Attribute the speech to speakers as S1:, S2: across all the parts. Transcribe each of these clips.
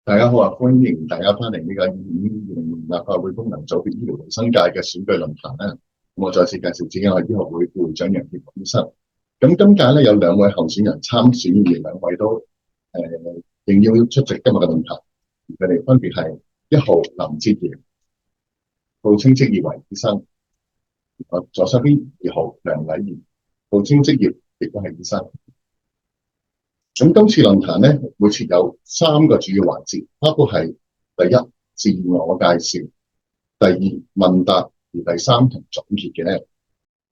S1: 大家好啊！歡迎大家翻嚟呢個2020立法會功能組別醫療衞生界嘅選舉論壇啦。我再次介紹自己，我係醫學會副會長楊傑醫生。咁今屆咧有兩位候選人參選，而兩位都應邀出席今日嘅論壇。佢哋分別係一號林哲玄，號稱職業為醫生；我左手邊二號梁禮賢，號稱職業亦都係醫生。咁今次論壇咧會設有三個主要環節，包括係第一自我介紹，第二問答，而第三同總結嘅。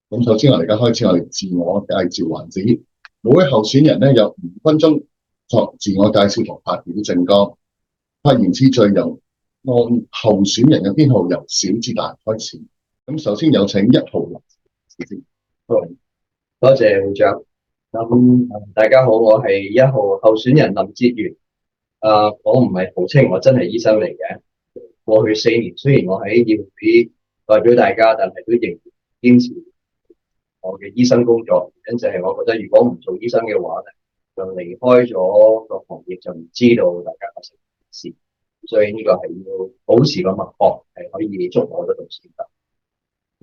S1: 咁首先我哋而家開始我哋自我介紹環節，每位候選人咧有5分鐘作自我介紹同發表政綱。發言次序由按候選人嘅編號由小至大開始。咁首先有請一號林哲玄。
S2: 多謝會長。大家好，我係一號候選人林哲玄。我唔係號稱我真係醫生嚟嘅。過去4年，雖然我喺議會代表大家，但係都仍然堅持我嘅醫生工作。原因就係我覺得，如果唔做醫生嘅話咧，就離開咗個行業，就唔知道大家發生咩事。所以呢個係要保持個脈搏，係可以捉摸得到先得。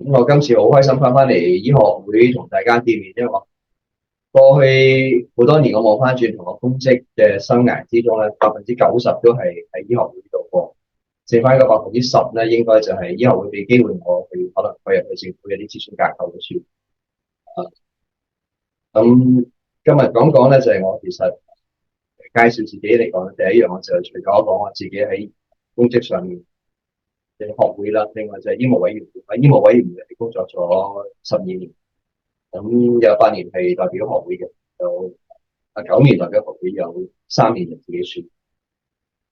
S2: 咁我今次好開心翻嚟醫學會同大家見面，因為我過去好多年，我望翻轉同我公職嘅生涯之中咧，90%都係喺醫學會度過，剩翻個10%咧，應該就係醫學會俾機會我去可能入去政府嘅啲諮詢架構嘅書。咁今日講咧就係我其實介紹自己嚟講，第一樣我就係除咗講我自己喺公職上面嘅學會啦，另外就係醫務委員會，喺醫務委員會工作咗12年。咁有8年係代表學會嘅，有9年代表學會，有3年就自己選。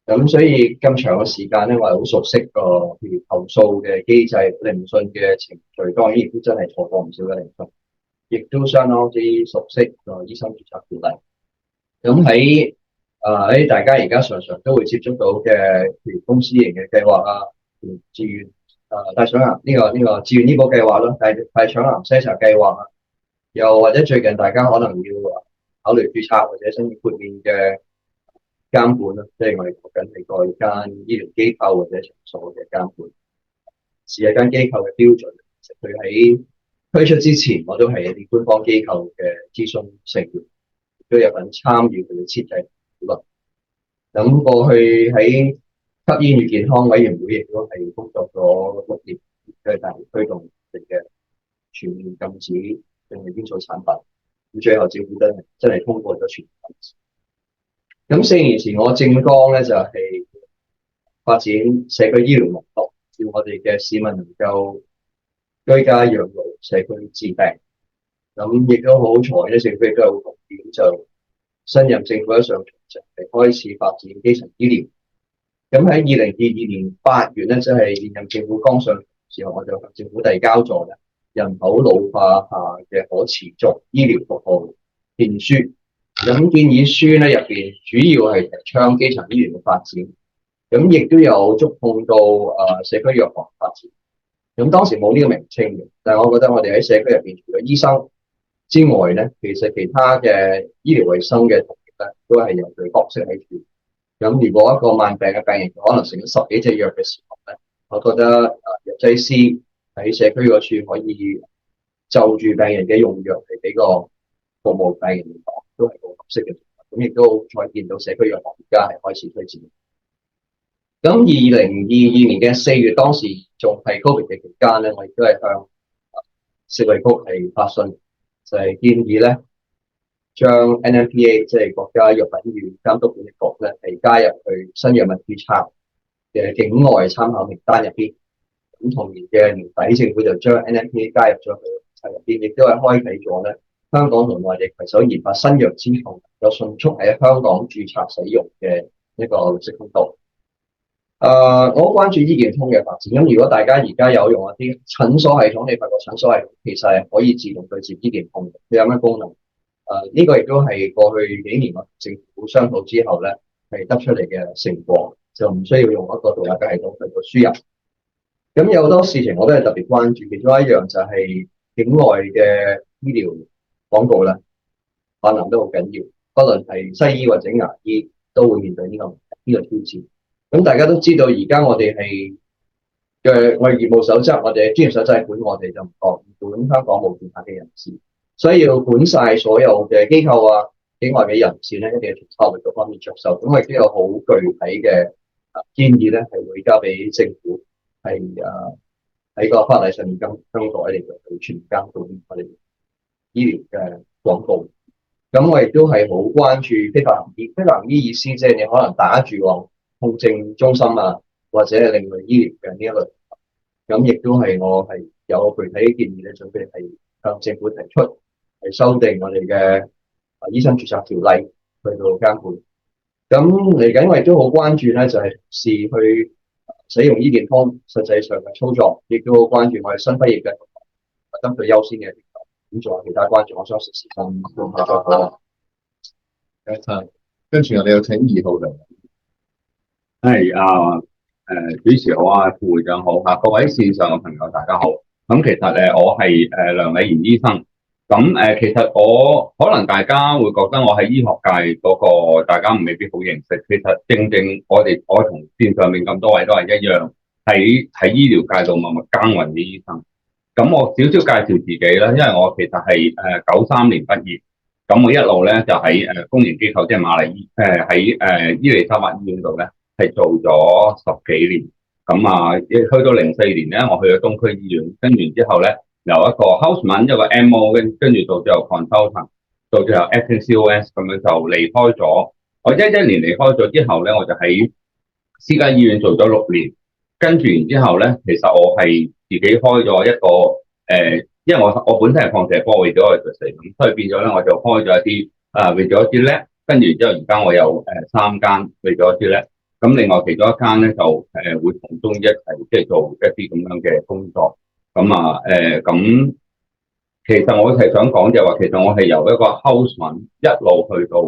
S2: 咁所以咁長嘅時間咧，我係好熟悉個譬如投訴嘅機制、聆訊嘅程序，當然亦都真係錯過唔少嘅聆訊，亦都相當之熟悉個醫生註冊條例。咁喺大家而家常常都會接觸到嘅，譬如公私營嘅計劃啊，自願大腸癌呢個自願醫保計劃啦，大腸癌篩查計劃啊。又或者最近大家可能要考慮註冊或者申請豁免嘅監管啦，即係我哋講緊係個間醫療機構或者場所嘅監管，是一間機構嘅標準。其實佢喺推出之前，我都係一啲官方機構嘅諮詢成員，都有份參與佢嘅設計討論。咁過去喺吸煙與健康委員會亦都係工作咗6年，都係大力推動佢嘅全面禁止定係煙草產品，咁最後政府真係通過咗全面禁止。咁4年前我政綱咧就係發展社區醫療網絡，要我哋嘅市民能夠居家養老、社區治病。咁亦都好彩咧，政府亦都有同意，就新任政府一上場就係開始發展基層醫療。咁喺2022年8月咧，即係現任政府剛上場時候，我就向政府遞交咗人口老化下嘅可持續醫療服務建議書。咁建議書咧入邊主要係提倡基層醫療嘅發展，咁亦都有觸碰到社區藥房發展。咁當時冇呢個名稱嘅，但係我覺得我哋喺社區入邊除咗醫生之外咧，其實其他嘅醫療衛生嘅同業咧都係有佢角色喺處。咁如果一個慢病嘅病人可能食咗10幾隻藥嘅時候咧，我覺得藥劑師喺社區嗰處可以就住病人嘅用藥嚟俾個服務病人嚟講，都係個合適嘅。咁亦都再見到社區藥房而家係開始推薦。咁2022年嘅4月，當時仲係 COVID 嘅期間咧，我亦都係向食衞局係發信，就係建議咧將 NMPA 即係國家藥品與監督管理局咧係加入去新藥物註冊嘅境外參考名單入邊。咁同年嘅年底，政府就將 NMPA 加入咗去註冊入邊，亦都係開啓咗咧香港同內地攜手研發新藥之後，有迅速喺香港註冊使用嘅一個綠色通道。我好關注醫健通嘅發展。咁如果大家而家有用一啲診所系統，你發覺診所系統其實係可以自動對接醫健通嘅，佢有咩功能？呢個亦都係過去幾年我同政府商討之後咧，係得出嚟嘅成果，就唔需要用一個獨立嘅系統去做輸入。咁有好多事情我都係特別關注，其中一樣就係境外嘅醫療廣告咧，可能都好緊要，不論係西醫或者牙醫都會面對呢個問題。呢個挑戰。咁大家都知道，而家我哋業務守則，我哋專業守則係管我哋就唔管香港無註冊嘅人士，所以要管晒所有嘅機構啊、境外嘅人士咧，一定要從法律嗰方面着手。咁我亦都有好具體嘅建議咧，係會交俾政府，係喺個法例上面更改嚟到去全監管我哋醫療嘅廣告。咁我亦都係好關注非法行醫。非法行醫意思即係你可能打住往控症中心啊，或者係另類醫療嘅呢一類。咁亦都係我係有具體嘅建議咧，準備係向政府提出係修訂我哋嘅醫生註冊條例去到監管。咁嚟緊我亦都好關注咧，就係試去使用醫健康實際上嘅操作，亦都好關注我哋新畢業嘅針對優先嘅。咁仲有其他關注，我相信時間會再講。
S1: 跟住我哋有請2號嘅。
S3: 係主持好啊，副會長好啊，各位線上嘅朋友大家好。咁其實我係梁禮賢醫生。咁其實我可能大家會覺得我喺醫學界嗰個大家未必好認識。其實正正我同線上面咁多位都係一樣，喺醫療界度默默耕耘嘅醫生。咁我少少介紹自己啦，因為我其實係93年畢業。咁我一路咧就喺公營機構，即係瑪麗醫喺伊利沙伯醫院度咧係做咗10幾年。咁去到04年咧，我去咗東區醫院，跟住之後咧由一個 houseman 一個 MO 跟住到最後 consultant， 到最後 acting COS 咁樣就離開咗。我11年離開咗之後咧，我就喺私家醫院做咗6年。跟住然之後咧，其實我係自己開咗一個因為我本身係放射科，為咗我做實驗，所以變咗咧我就開咗一啲為咗一啲 lab，跟住之後而家我有3間為咗一啲 lab，咁另外其中一間咧就會同中醫一齊即係做一啲咁樣嘅工作。咁其實我係想講就係話，其實我係由一個 houseman 一路去到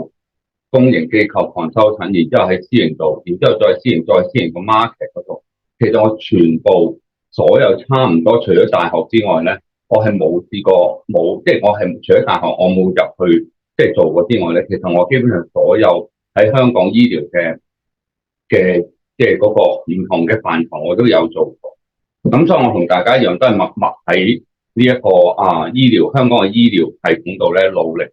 S3: 公營機構 consultant， 然之後喺私營度，然之後再私營個 market 嗰度。其實我全部所有差唔多，除咗大學之外咧，我係冇試過即係我係除咗大學我冇入去即係做過之外咧，其實我基本上所有喺香港醫療嘅即係嗰個唔同嘅範疇我都有做過。咁所以我同大家一樣都係默默喺呢一個醫療香港嘅醫療系統度咧努力。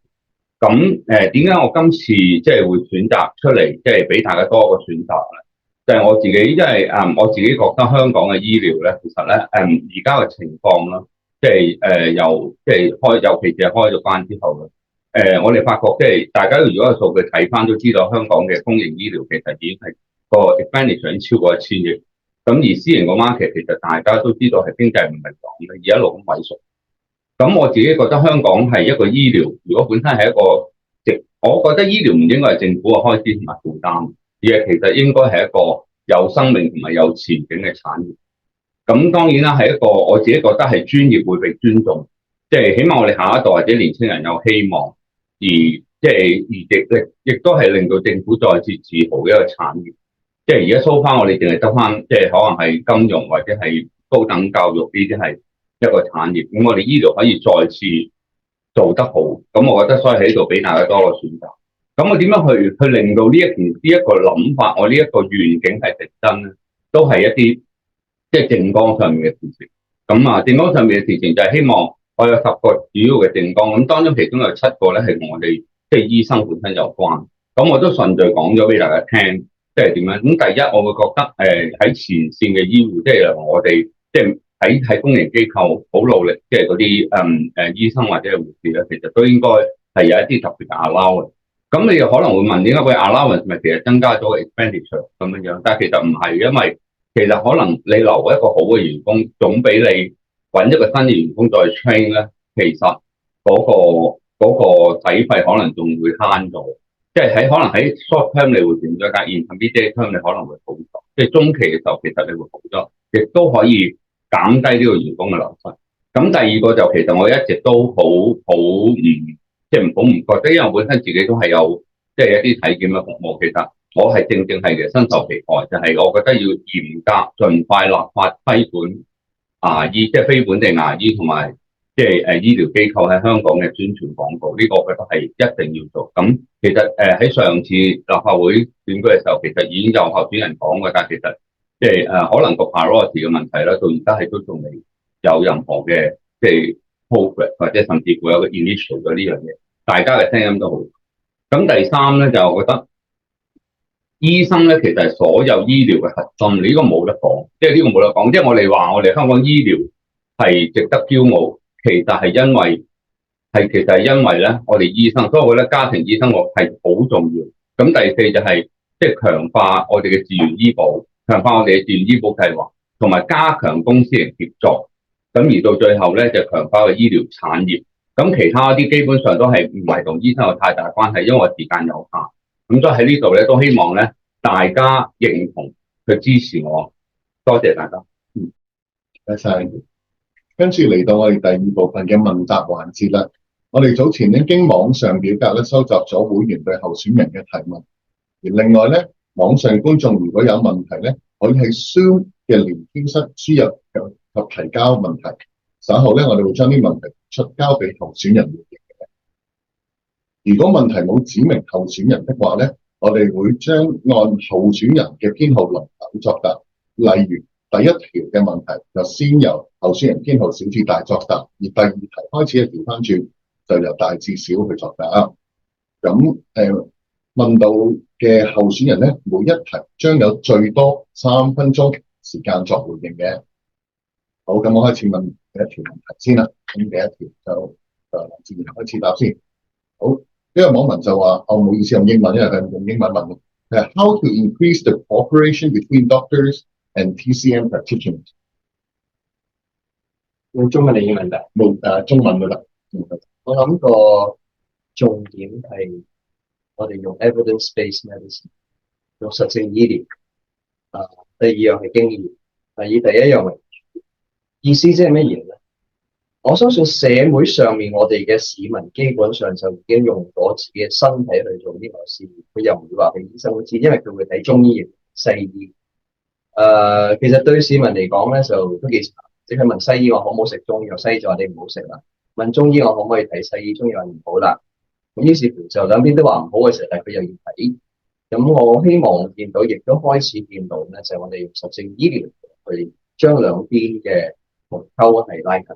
S3: 咁點解我今次即係會選擇出嚟，即係俾大家多一個選擇咧？就係我自己，因為我自己覺得香港嘅醫療咧，其實咧而家嘅情況啦，即係尤其是係開咗關之後咧，我哋發覺即係大家如果個數據睇翻都知道，香港嘅公營醫療其實已經係個 expenditure 超過1000億。咁而私營個 market 其實大家都知道係經濟唔明朗嘅，而一路咁萎縮。咁我自己覺得香港係一個醫療，如果本身係一個我覺得醫療唔應該係政府嘅開支同埋負擔。其實應該係一個有生命同埋有前景嘅產業。咁當然啦，係一個我自己覺得係專業會被尊重，即係起碼我哋下一代或者年輕人有希望，而亦都係令到政府再次自豪嘅一個產業。即係而家 so far我哋淨係得翻，即係可能係金融或者係高等教育呢啲係一個產業。咁我哋醫療可以再次做得好，咁我覺得所以喺度俾大家多個選擇。咁我點樣去令到呢一個諗法，我呢一個願景係成真咧？都係一啲即係政綱上面嘅事情。咁政綱上面嘅事情就係希望我有10個主要嘅政綱，咁當中其中有7個咧係同我哋即係醫生本身有關。咁我都順序講咗俾大家聽，即係點樣？咁第一，我會覺得喺前線嘅醫護，即係我哋即係喺公營機構好努力，即係嗰啲醫生或者係護士咧，其實都應該係有一啲特別嘅 allowance。咁你又可能會問，點解會 allowance 咪其實增加咗個 expenditure 咁樣？但係其實唔係，因為其實可能你留一個好嘅員工，總比你揾一個新嘅員工再 train 咧，其實嗰個使費可能仲會慳咗。即係可能喺 short term 你會變咗，但係 intermediate term 你可能會好咗。即係中期嘅時候，其實你會好咗，亦都可以減低呢個員工嘅流失。咁第二個就其實我一直都好唔即係唔覺得，因為我本身自己都係有即係一啲體檢嘅服務。其實我係正係嘅身受其害，就係我覺得要嚴格盡快立法規管牙醫，即係非本地牙醫同埋即係醫療機構喺香港嘅宣傳廣告，呢個我覺得係一定要做。咁其實喺上次立法會選舉嘅時候，其實已經有候選人講嘅，但係其實即係可能個 priority 嘅問題咧，到而家係都仲未有任何嘅即係 progress 或者甚至乎有個 initial 咗呢樣嘢，大家嘅聲音都好。咁第三咧就我覺得醫生咧其實係所有醫療嘅核心，呢個冇得講，即係呢個冇得講。即係我哋話我哋香港醫療係值得驕傲。其實係因為咧，我哋醫生，所以我覺得家庭醫生我係好重要。咁第四就係即係強化我哋嘅自願醫保，強化我哋嘅自願醫保計劃，同埋加強公私營協作。咁而到最後咧，就強化個醫療產業。咁其他啲基本上都係唔係同醫生有太大關係，因為時間有限。咁所以喺呢度咧，都希望咧大家認同去支持我。多謝大家。
S1: 多謝。跟住嚟到我哋第二部分嘅問答環節啦。我哋早前咧經網上表格咧收集咗會員對候選人嘅提問，而另外咧網上觀眾如果有問題咧，可以喺 Zoom 嘅聊天室輸入及提交問題。稍後咧我哋會將啲問題出交俾候選人回應嘅。如果問題冇指明候選人的話咧，我哋會將按候選人嘅編號輪流作答。例如第一條嘅問題就先由候選人編號小至大作答，而第二題開始嘅調翻轉就由大至小去作答。咁問到嘅候選人咧，每一題將有最多3分鐘時間作回應嘅。好，咁我開始問第一條問題先啦。咁第一條就自然開始答先。好，呢個網民就話：我唔好意思用英文，因為佢用英文問。How to increase the cooperation between doctors and TCM practitioners？
S2: 用中文定英文㗎？
S1: 冇中文都得。
S2: 我諗個重點係我哋用 evidence-based medicine， 用實證醫療。第二樣係經驗，以第一樣為主。意思即係乜嘢咧？我相信社會上面我哋嘅市民基本上就已經用咗自己嘅身體去做呢個試驗，佢又唔會話俾醫生知，因為佢會睇中醫、西醫。其實對市民嚟講咧就都幾慘，即係問西醫我可唔可以食中藥，西醫就話你唔好食啦。問中醫我可唔可以睇西醫，中醫話唔好啦。咁於是乎就兩邊都話唔好嘅時候，但係佢又要睇。咁我希望見到，亦都開始見到咧，就係我哋用實證醫療去將兩邊嘅鴻溝係拉近。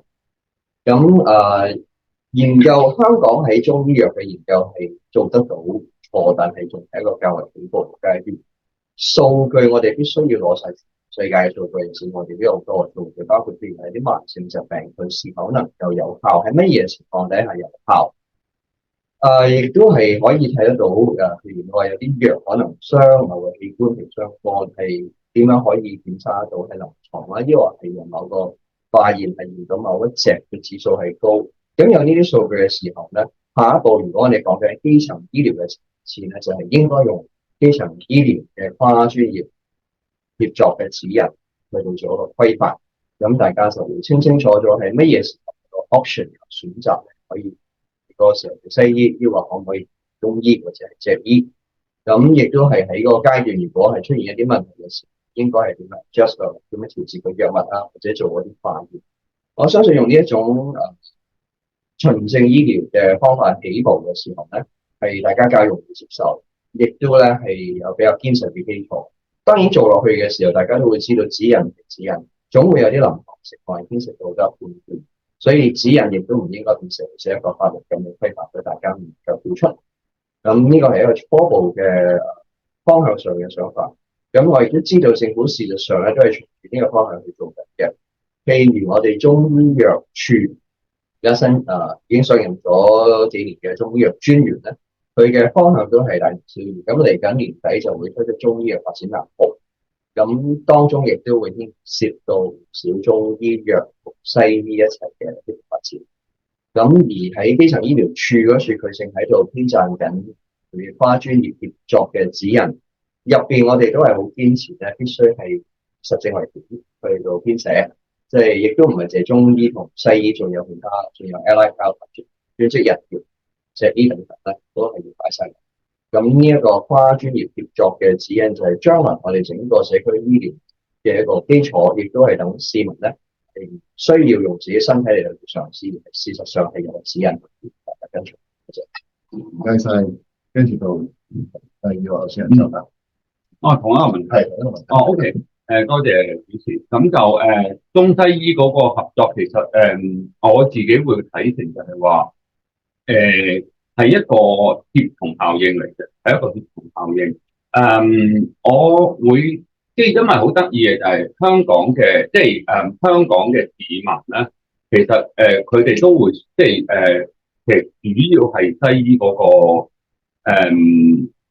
S2: 咁研究香港喺中醫藥嘅研究係做得到錯，但係仲係一個較為起步嘅階段。數據我哋必須要攞晒世界嘅數據，先我哋都有好多嘅數據，包括譬如係啲慢性疾病佢是否能夠有效，喺乜嘢情況底下有效。亦都係可以睇得到譬如話有啲藥可能傷某個器官，譬如傷肝係點樣可以檢測得到喺臨床啦，抑或係用某個化驗係驗到某一隻嘅指數係高。咁有呢啲數據嘅時候咧，下一步如果我哋講嘅基層醫療嘅層次咧，就係應該用基層醫療嘅跨專業協作嘅指引去到做一個規範，咁大家就會清清楚楚係乜嘢時候個 option 選擇可以嗰個時候西醫，抑或可唔可以中醫或者係脊醫，咁亦都係喺嗰個階段，如果係出現一啲問題嘅時候，應該係點樣 adjust 點樣調節個藥物啊，或者做嗰啲化驗。我相信用呢一種循證醫療嘅方法起步嘅時候咧，係大家較容易接受，亦都咧係有比較堅實嘅基礎。當然做落去嘅時候，大家都會知道指引係指引，總會有啲臨床情況係牽涉到得判斷，所以指引亦都唔應該變成一個法律咁嘅規範，俾大家唔夠跳出。咁呢個係一個初步嘅方向上嘅想法。咁我亦都知道政府事實上咧都係從呢個方向去做緊嘅。譬如我哋中醫藥處而家已經上任咗幾年嘅中醫藥專員咧，佢嘅方向都係大同小異。咁嚟緊年底就會推出中醫藥發展藍圖，咁當中亦都會牽涉到小中醫藥同西醫一齊嘅呢個發展。咁而喺基層醫療處嗰處，佢正喺度編撰緊佢跨專業協作嘅指引，入邊我哋都係好堅持咧，必須係實證為本去到編寫，即係亦都唔係淨係中醫同西醫，仲有其他，仲有 Allied Health、專職人員、脊醫等等咧，都係要擺晒。咁呢一個跨專業協作嘅指引就係將來我哋整個社區醫療嘅一個基礎，亦都係等市民咧哋唔需要用自己身體嚟去嘗試，事實上係有個指引跟隨。
S1: 唔該晒，跟住到要候選人作答。
S3: 同一個問題。
S1: 係同一個問題。
S3: OK。多謝主持。咁就中西醫嗰個合作，其實我自己會睇成就係話，係一個協同效應嚟嘅，係一個協同效應。我會即係因為好得意嘅就係香港嘅，即係香港嘅市民咧，其實佢哋都會即係其實主要係西醫嗰個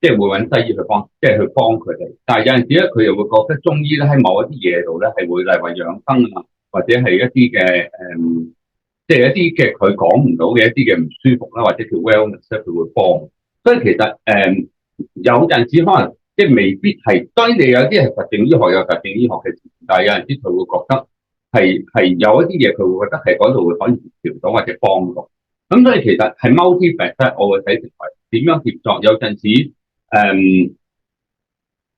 S3: 即係會揾西醫去幫，即係去幫佢哋。但係有陣時咧，佢又會覺得中醫咧喺某一啲嘢度咧係會例如養生啊，或者係一啲嘅即係一啲嘅佢講唔到嘅一啲嘅唔舒服啦，或者叫 wellness 咧，佢會幫。所以其實有陣時可能即係未必係，當然你有啲係實證醫學有實證醫學嘅事，但係有陣時佢會覺得係有一啲嘢佢會覺得係嗰度會可以協調到或者幫到。咁所以其實係 multi-factor， 我會睇成為點樣協作。有陣時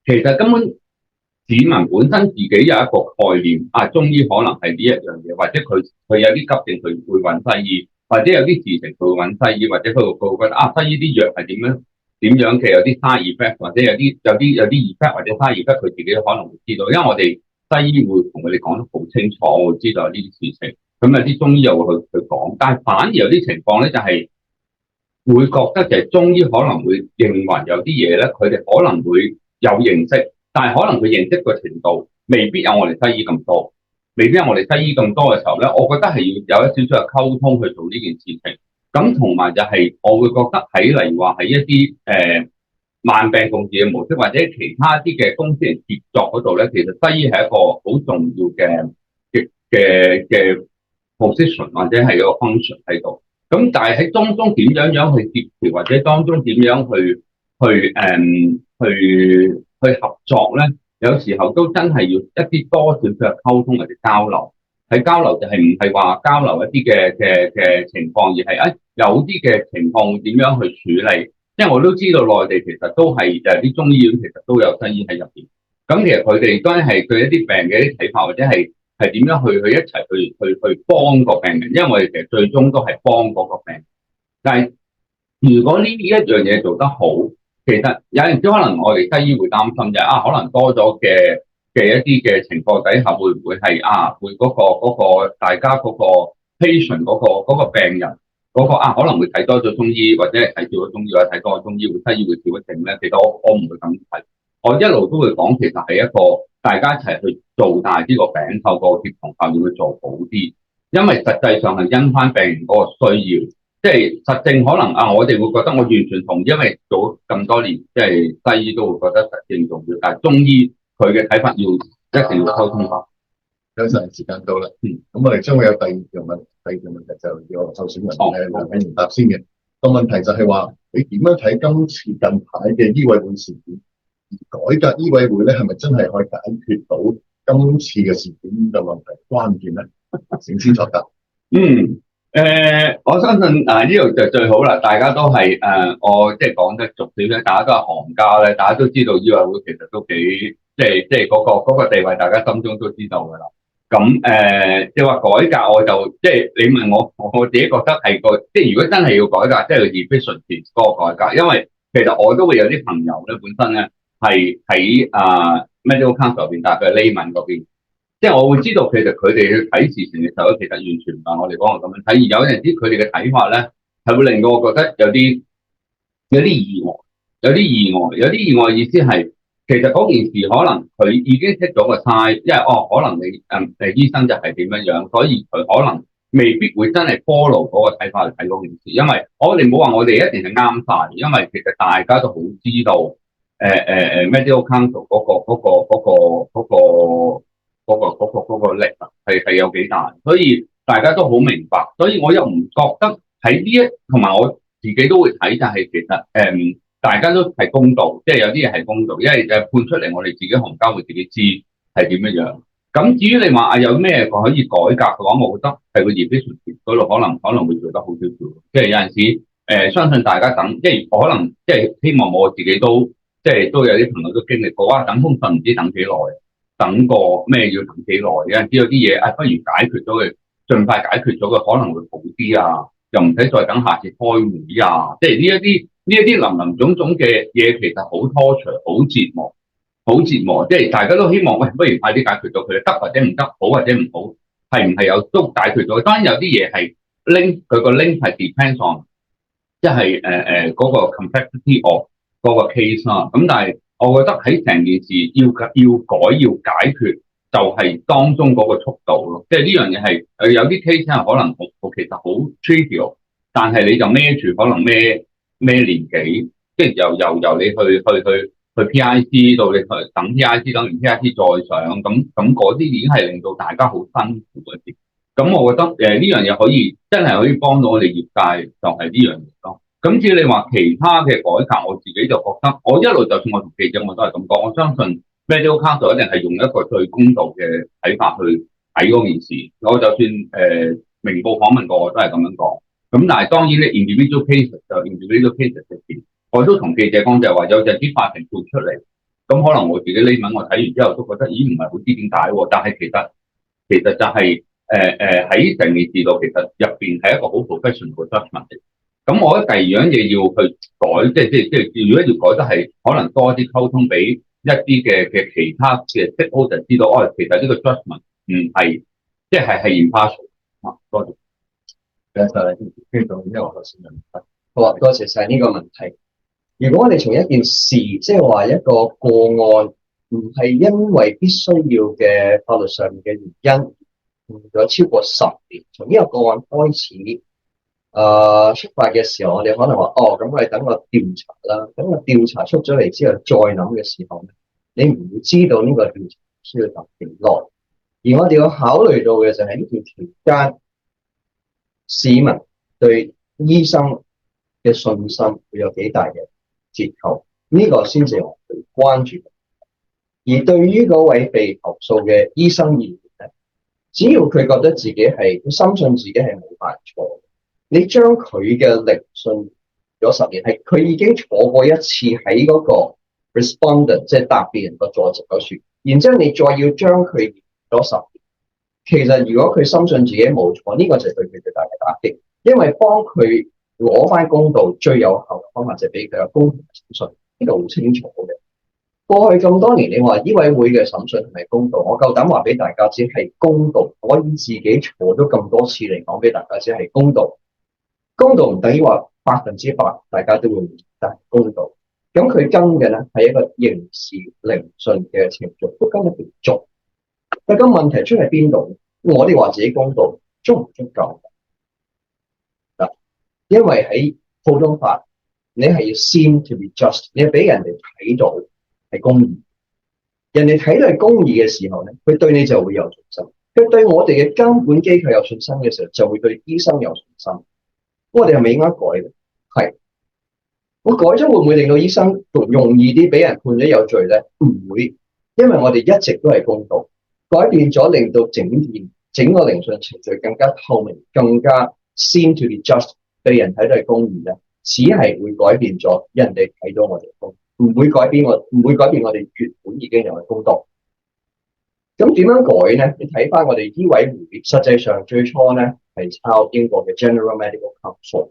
S3: 其實根本市民本身自己有一個概念，中醫可能係呢一樣嘢，或者佢有啲急症佢會揾西醫，或者有啲事情佢會揾西醫，或者佢會覺得西醫啲藥係點樣嘅，有啲 side effect， 或者有啲 effect 或者 side effect， 佢自己可能會知道，因為我哋西醫會同佢哋講得好清楚，會知道有呢啲事情。咁有啲中醫又會去講，但係反而有啲情況咧就係會覺得就係中醫可能會認為有啲嘢咧，佢哋可能會有認識，但係可能佢認識嘅程度未必有我哋西醫咁多，未必有我哋西醫咁多嘅時候咧，我覺得係要有一少少嘅溝通去做呢件事情。咁同埋就係我會覺得喺例如話喺一啲慢病共治嘅模式，或者其他啲嘅公司人協作嗰度咧，其實西醫係一個好重要嘅 position 或者係一個 function 喺度。咁但係喺當中點樣去協調，或者當中點樣去合作咧？有時候都真係要一啲多少少嘅溝通或者交流。喺交流就係唔係話交流一啲嘅情況，而係有啲嘅情況會點樣去處理？因為我都知道內地其實都係啲中醫院其實都有西醫喺入邊。咁其實佢哋當然係對一啲病嘅一啲睇法，或者係點樣去一齊去幫個病人，因為我哋其實最終都係幫嗰個病人。但係如果呢一樣嘢做得好，其實有陣時可能我哋西醫會擔心就係可能多咗嘅一啲嘅情況底下，會唔會係會嗰個大家嗰個 patient 嗰個病人嗰個可能會睇多咗中醫，或者係睇少咗中醫，或者睇多咗中醫，西醫會少一症咧？其實我唔會咁睇，我一路都會講，其實係一個大家一齊去做大呢個餅，透過協同效應去做好啲，因為實際上係因翻病人嗰個需要。即係實證可能我哋會覺得我完全同意，因為做咁多年，即係西醫都會覺得實證重要，但係中醫佢嘅睇法要一定要溝通法。
S1: 有陣時間到啦，咁我哋將會有第二個問題，就要候選人梁美芬答先嘅。個問題就係話，你點樣睇今次近排嘅醫委會事件？改革醫委會咧，係咪真係可以解決到今次嘅事件嘅問題關鍵咧？請先作答。
S3: 我相信呢度就最好啦，大家都係我即係講得俗啲咧，大家都係行家咧，大家都知道醫委會其實都幾即係嗰個地位，大家心中都知道噶啦。咁即係話改革，我就即係你問我自己覺得係即係如果真係要改革，即係 efficiency 嗰個改革，因為其實我都會有啲朋友咧，本身咧係喺medical council 入邊，但係佢係 layman 嗰邊。即係我會知道，其實佢哋去睇事情嘅時候，其實完全唔係我哋講嘅咁樣睇。而有陣時佢哋嘅睇法咧，係會令到我覺得有啲意外，有啲意外意思係，其實嗰件事可能佢已經 take 咗個 side，因為可能你醫生就係點樣，所以佢可能未必會真係 follow 嗰個睇法去睇嗰件事。因為我哋冇話我哋一定係啱晒，因為其實大家都好知道medical council 嗰個力係有幾大，所以大家都好明白，所以我又唔覺得喺同埋我自己都會睇，就係其實大家都係公道，即係有啲嘢係公道，因為判出嚟我哋自己行家會自己知係點樣。咁至於你話有咩可以改革嘅話，我覺得係個 efficiency 嗰度可能會做得好少少，即係有陣時相信大家等，即係可能即係希望我自己都即係都有啲朋友都經歷過，等封信唔知等幾耐。等個咩要等幾耐嘅，有啲嘢不如解決咗佢，盡快解決咗佢可能會好啲啊，又唔使再等下次開會啊，即係呢一啲林林總總嘅嘢，其實好拖長，好折磨。即係大家都希望，喂，不如快啲解決咗佢，得或者唔得，好或者唔好，係唔係有都解決咗？當然有啲嘢係 link，佢個 link 係 depends on，即係嗰個 complexity of 嗰個 case 啦。咁但係我覺得喺成件事要改要解決，就係當中嗰個速度咯。即係呢樣嘢係有啲 case 係可能其實好 trivial，但係你就孭住可能孭年幾，即係由你去 PIC 到你去等 PIC， 等完 PIC 再上，咁嗰啲已經係令到大家好辛苦嗰啲。咁我覺得呢樣嘢真係可以幫到我哋業界，就係呢樣嘢咯。咁至於你話其他嘅改革，我自己就覺得，我一路就算我同記者我都係咁講，我相信 Medical Council 一定係用一個最公道嘅睇法去睇嗰件事。我就算明報訪問過，我都係咁樣講。咁但係當然咧 individual cases 就 individual cases 嘅事。我都同記者講就係話，有陣啲法庭做出嚟，咁可能我自己呢文我睇完之後都覺得，咦唔係好知點解喎？但係其實就係喺成件事度，其實入邊係一個好 professional 嘅 judgment 嚟。咁我覺得第二樣嘢要去改，即係如果要改得係可能多啲溝通俾一啲嘅其他嘅 stakeholder 知道，其實呢個 judgment 唔係即係 impartial 啊。多謝。
S2: 好啊，多謝晒呢個問題。如果我哋從一件事，即係話一個個案，唔係因為必須要嘅法律上面嘅原因，用咗超過10年，從呢個個案開始，出發嘅時候，我哋可能話，咁我哋等個調查啦，等個調查出咗嚟之後再諗嘅時候咧，你唔會知道呢個調查需要等幾耐，而我哋要考慮到嘅就係呢段期間，市民對醫生嘅信心會有幾大嘅折扣，呢個先至我哋關注。而對於嗰位被投訴嘅醫生而言咧，只要佢覺得自己係，佢深信自己係冇犯錯，你將佢嘅聆訊咗10年，係佢已經坐過一次喺嗰個 respondent， 即係答辯人個座席嗰處，然之後你再要將佢延咗10年，其實如果佢深信自己冇錯，呢個就係對佢最大嘅打擊，因為幫佢攞翻公道最有效嘅方法就係俾佢有公平嘅審訊，呢個好清楚嘅。過去咁多年，你話醫委會嘅審訊係咪公道？我夠膽話俾大家知係公道。我以自己坐咗咁多次嚟講俾大家知係公道。公道唔等於話100%大家都會明白公道。咁佢跟嘅咧係一個刑事聆訊嘅程序，都跟一條足。但個問題出喺邊度？我哋話自己公道，足唔足夠？因為喺普通法，你係要 seem to be just， 你要俾人哋睇到係公義。人哋睇到係公義嘅時候咧，佢對你就會有信心。佢對我哋嘅監管機構有信心嘅時候，就會對醫生有信心。我哋係咪應該改嘅？係。我改咗會唔會令到醫生容易啲俾人判咗有罪咧？唔會，因為我哋一直都係公道。改變咗，令到整個聆訊程序更加透明，更加 seem to be just。被人睇到係公義咧，只係會改變咗人哋睇到我哋公，唔會改變我哋原本已經有嘅公道。咁點樣改咧？你睇翻我哋醫委會，實際上最初咧係抄英國嘅 General Medical Council，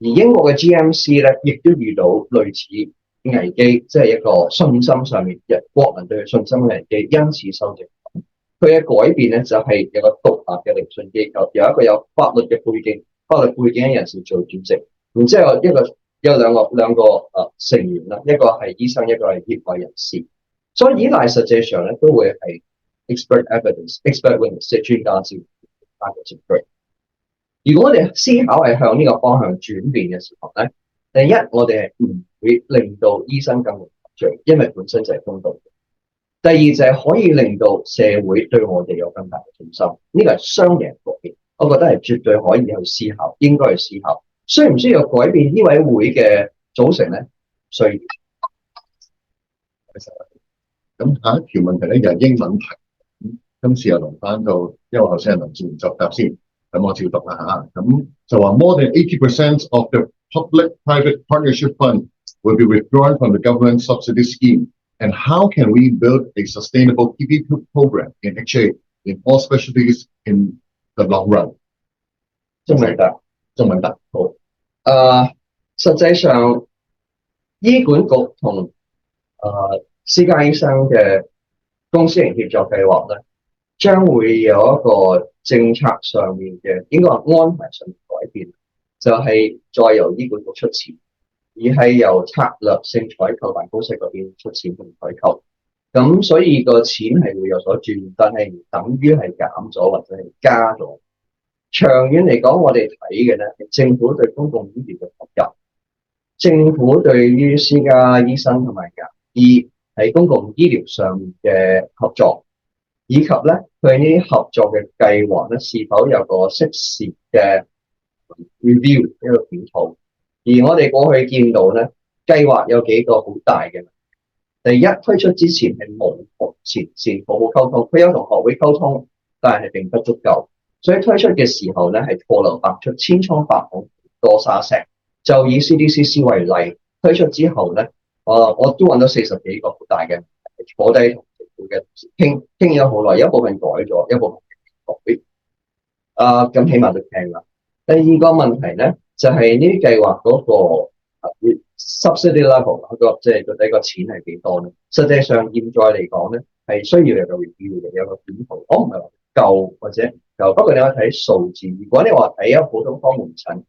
S2: 而英國嘅 GMC 咧亦都遇到類似危機，即係一個信心上面嘅國民對佢信心嘅危機，因此修正。佢嘅改變咧就係有個獨立嘅聆訊機構，有一個有法律嘅背景嘅人士做主席，然之後有兩個成員啦，一個係醫生，一個係業外人士，所以依賴實際上咧都會係 expert evidence、expert witness 即係專家證據。如果我哋思考係向呢個方向轉變嘅時候咧，第一我哋係唔會令到醫生更容易罪，因為本身就係公道。第二就係可以令到社會對我哋有更大嘅信心，呢個係雙贏局面。我覺得係絕對可以去思考，應該去思考，需唔需要改變醫委會嘅組成咧？需要。
S1: 咁下一條問題咧就係英文題，今次又輪翻到，因為頭先係林志源作答先，咁我照讀啦嚇。咁就話 more than 80% of the public-private partnership fund will be withdrawn from the government subsidy scheme And how can we build a sustainable PPP program in HA in all specialties in the long run？
S2: 中文得，
S1: 中文得好。
S2: 實際上醫管局同私家醫生嘅公私營協作計劃咧，將會有一個政策上面嘅應該話安排上面改變，就係再由醫管局出錢，而係由策略性採購辦公室嗰邊出錢同採購。咁所以個錢係會有所轉，但係唔等於係減咗或者係加咗。長遠嚟講，我哋睇嘅咧係政府對公共醫療嘅投入，政府對於私家醫生同埋牙醫喺公共醫療上面嘅合作，以及咧佢呢啲合作嘅計劃咧是否有個適時嘅 review 一個檢討。而我哋過去見到咧計劃有幾個好大嘅問題。第一，推出之前係冇同前線好好溝通，佢有同學會溝通，但係並不足夠。所以推出嘅時候咧，係錯漏百出，千瘡百孔，多沙石。就以 CDCC 為例，推出之後咧，我都揾到40幾個好大嘅問題，坐低同政府嘅同事傾咗好耐，有一部分改咗，一部分未改。咁起碼都聽啦。第二個問題咧，就係呢啲計劃嗰個subsidy level 嗰個即係到底個錢係幾多咧？實際上現在嚟講咧，係需要有個 review 嘅，有個檢討。我唔係話夠或者夠，不過你可以睇數字。如果你話睇一普通科門診，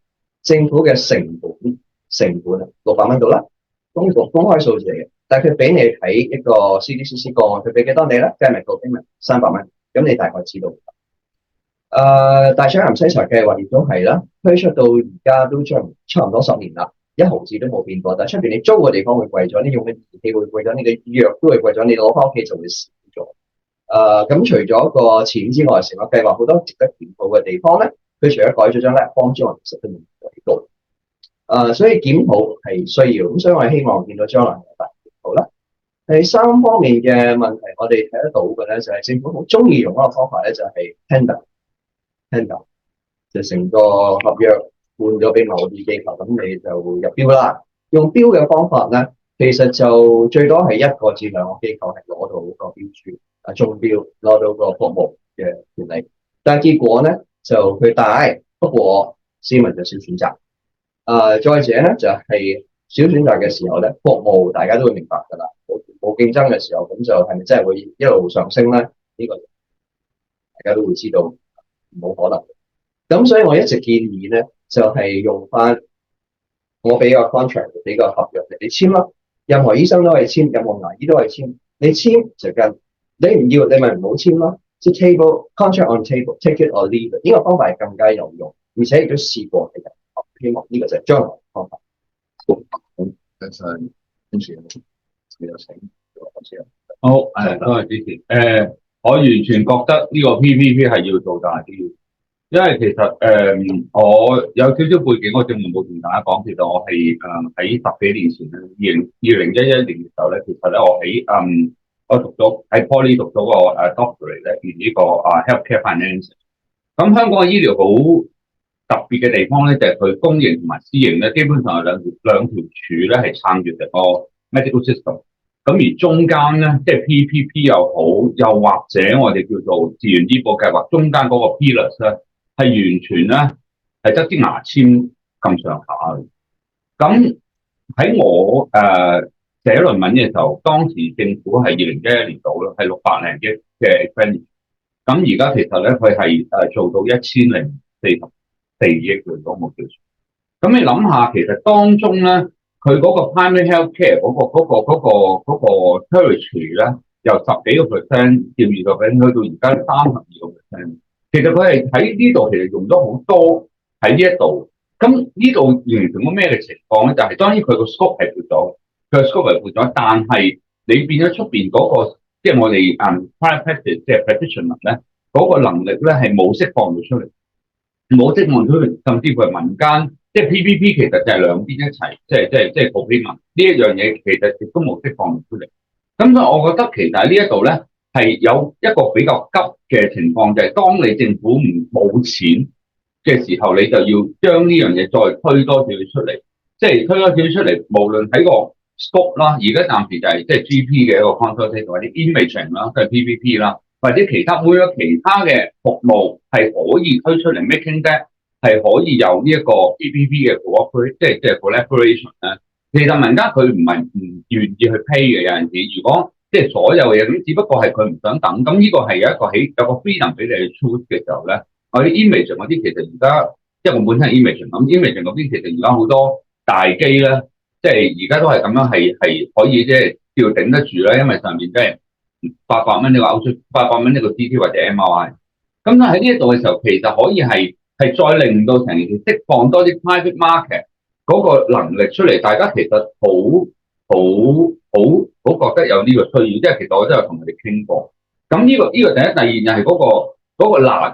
S2: 政府嘅成本啊600蚊到啦，公開數字嚟嘅。但係佢俾你睇一個 CDCC 個案，佢俾幾多你咧？計埋個 payment 300蚊，咁你大概知道。大腸癌篩查計劃亦都係啦，推出到而家都差唔多10年啦。1毫子都冇變過，但係出邊你租嘅地方會貴咗，你用嘅儀器會貴咗，你嘅藥都會貴咗，你攞翻屋企就會少咗。咁除咗個錢之外，成個計劃好多值得檢討嘅地方咧，佢除咗改咗張 lab form 之外，其實都冇改到。所以檢討係需要，咁所以我係希望見到將來有大檢討啦。第三方面嘅問題，我哋睇得到嘅咧，就係政府好中意用嗰個方法咧，就係 tender， 就成個合約換咗俾某啲機構，咁你就入標啦。用標嘅方法咧，其實就最多係1個至2個機構係攞到個標書，中標攞到個服務嘅權利。但係結果咧就佢大，不過市民就少選擇。再者咧就係少選擇嘅時候咧，服務大家都會明白㗎啦。冇競爭嘅時候，咁就係咪真係會一路上升咧？呢個大家都會知道冇可能。咁所以我一直建議咧，就係用翻我俾個 contract 俾個合約你簽啦。任何醫生都可以簽，任何牙醫都可以簽。你簽就跟，你唔要你咪唔好簽咯。即係 table contract on table，take it or leave it。呢個方法係更加有用，而且亦都試過嘅人。希望呢個就係將來嘅方法。
S1: 跟住你有請
S3: 好，多謝支持。我完全覺得呢個 PPP 係要做大啲，因為其實我有少少背景，我正冇同大家講。其實我係喺10幾年前咧，2011年嘅時候咧，其實咧我讀咗喺 Poly 讀咗個doctorate 咧，呢個healthcare finance。咁香港嘅醫療好特別嘅地方咧，就係佢公營同埋私營咧，基本上係兩條柱咧係撐住成個 medical system。咁而中間咧，即係 PPP 又好，又或者我哋叫做自願醫保計劃，中間嗰個 pillars 咧係完全咧係得啲牙籤咁上下嘅。咁喺我寫論文嘅時候，當時政府係2011年度啦，係600零億嘅 expenditure。咁而家其實咧佢係做到1044億嘅，如果冇記錯。咁你諗下，其實當中咧，佢嗰個 primary health care 嗰個 territory 咧，由10幾個 percent 至20個 percent 去到而家32個 percent。其實佢係喺呢度其實用咗好多喺呢一度。咁呢度形成咗咩嘅情況咧？就係當然佢個 scope 係闊咗，佢個 scope 係闊咗，但係你變咗出邊嗰個，即係我哋private practice 即係 practitioner 咧，嗰個能力咧係冇釋放到出嚟，冇釋放出嚟，甚至乎係民間。即係 PPP 其實就係兩邊一齊，即係 co-payment 呢一樣嘢，其實亦都冇釋放出嚟。咁所以我覺得其實喺呢一度咧係有一個比較急嘅情況，就係當你政府冇錢嘅時候，你就要將呢樣嘢再推多少出嚟，即係推多少出嚟，無論喺個 scope 啦，而家暫時就係即係 GP 嘅一個 consultation 或者 imaging 啦，即係 PPP 啦，或者其他會有其他嘅服務係可以推出嚟 making that 係可以有呢一個 PPP 嘅 cooperation，即係 collaboration 咧。其實民間佢唔係唔願意去 pay 嘅，有陣時如果即係所有嘢咁，只不過係佢唔想等。咁呢個係有一個有個 freedom 俾你去 choose 嘅時候咧，我啲 imaging 嗰啲其實而家即係我本身係 imaging 咁 imaging 嗰邊其實而家好多大機咧。即係而家都係咁樣，係可以即係叫頂得住啦，因為上面即係800蚊呢個 800蚊呢個 CT 或者 MRI。咁但係喺呢一度嘅時候，其實可以係再令到成件事釋放多啲 private market 嗰個能力出嚟，大家其實好覺得有呢個需要，即係其實我都有同佢哋傾過。咁呢個第一，第二就係嗰個難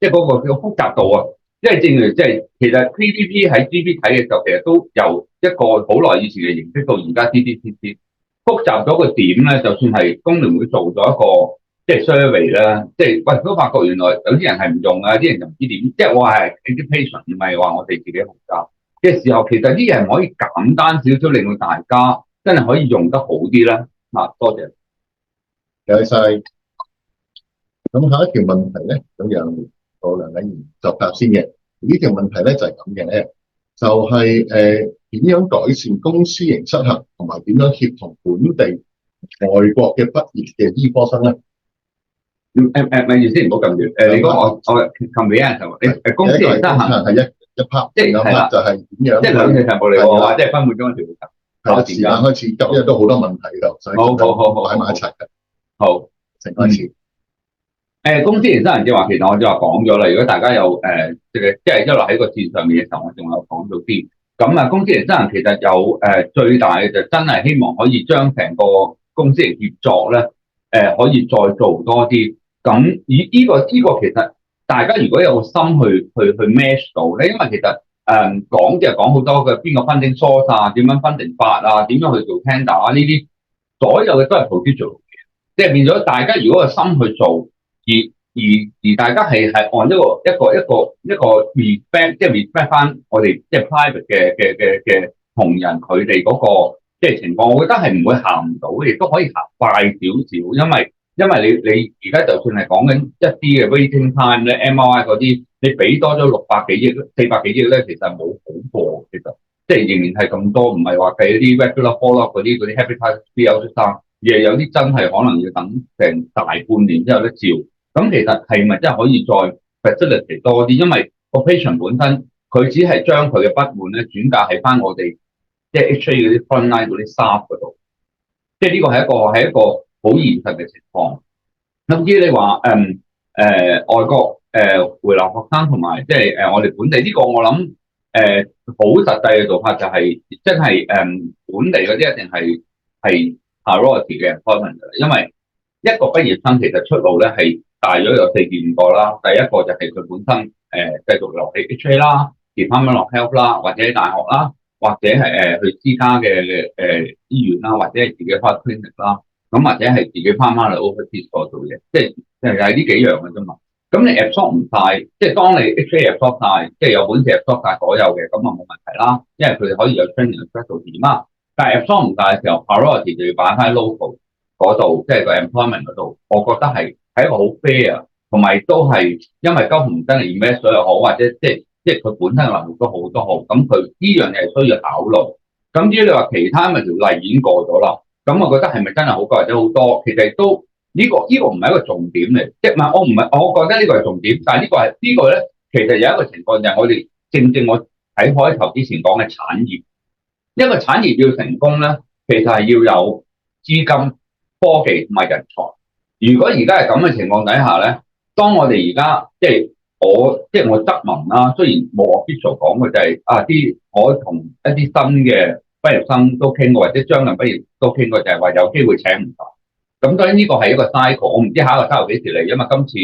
S3: 即係嗰個叫複雜度啊。即係正如即係其實 PPP 喺 GP 睇嘅時候，其實都由一個好耐以前嘅形式到而家 CDCC 複雜咗個點咧。就算係工聯會做咗一個即係 survey 啦，即係喂都發覺原來有啲人係唔用啊，啲人就唔知點。即係我係 education，唔係話我哋自己學習嘅時候，其實啲嘢可以簡單少少，令到大家真係可以用得好啲啦。多謝。
S1: 有晒。咁下一條問題咧，咁有個梁禮賢作答先嘅。呢條問題咧就係咁嘅，就係點樣改善公私營失衡，同埋點樣協同本地外國嘅畢業嘅醫科生咧？
S3: 咪住先，唔好撳住。你講我撳俾人就公私營失衡
S1: 係一 part，
S3: 即係
S1: 兩 part 就係點樣？
S3: 即係兩條題目嚟喎，即係分半鐘一條題。
S1: 時間開始急，因為都好多問題㗎，所以
S3: 好
S1: 擺埋一齊嘅。
S3: 好，
S1: 請開始。
S3: 公私營失衡即係話，其實我就話講咗啦。如果大家有即係一路喺個線上面嘅時候，我仲有講到啲。咁啊，公私營失衡其實有最大嘅就真係希望可以將成個公私營協作咧可以再做多啲。咁以呢個其實大家如果有個心去 match 到咧，因為其實講即係講好多嘅邊個 funding source 啊，點樣 funding 法啊，點樣去做 tender 啊，呢啲所有嘅都係 procedural 嘅，即係變咗大家如果個心去做。而大家係按一個 respect， 即係 respect 翻我哋即係 private 嘅同仁佢哋嗰個即係情況，我覺得係唔會行唔到，亦都可以行快少少，因為你而家就算係講緊一啲嘅 waiting time 咧 ，MRI 嗰啲，你俾多咗600幾億、400幾億咧，其實冇好過，其實即係仍然係咁多，唔係話計一啲 regular follow 嗰啲 hepatitis B、ultrasound，而係有啲真係可能要等成大半年之後咧照。咁其實係咪真係可以再 facilitate 多啲？因為個 patient 本身佢只係將佢嘅不滿咧轉嫁喺翻我哋即係 HA 嗰啲 frontline 嗰啲 staff 嗰度，即係呢個係一個好現實嘅情況。咁至於你話外國回流學生同埋即係我哋本地呢個，我諗好實際嘅做法就係真係本地嗰啲一定係 priority 嘅 employment， 因為一個畢業生其實出路咧係大約有4至5個啦。第一個就係佢本身繼續留喺 HA 啦、Department of Health 啦，或者大學啦，或者係去私家嘅醫院啦，或者係自己開 clinic 啦，咁或者係自己翻去 overseas 嗰度做嘢，即係呢幾樣嘅啫嘛。咁你 absorb 唔晒，即係當你 HA absorb 晒，即係有本事 absorb 晒所有嘅，咁啊冇問題啦，因為佢哋可以有 training specialty 啦。但係 absorb 唔晒嘅時候 priority 就要擺喺 local 嗰度，即係個 employment 嗰度，我覺得係一個好 fair， 同埋都係因為交唔真係 invest 又好，或者即係佢本身嘅能力都好，咁佢呢樣嘢係需要考慮。咁至於你話其他咪條例已經過咗啦，咁我覺得係咪真係好過或者好多？其實都呢個唔係一個重點嚟，即係我覺得呢個係重點，但係呢個咧其實有一個情況就係我哋正我喺開頭之前講嘅產業，一個產業要成功咧，其實係要有資金、科技同埋人才。如果而家係咁嘅情況底下咧，當我哋而家即係我側聞啦，雖然冇 official 講嘅就係我同一啲新嘅畢業生都傾過，或者將近畢業都傾過，就係話有機會請唔到。咁當然呢個係一個 cycle， 我唔知下一個 cycle 幾時嚟，因為今次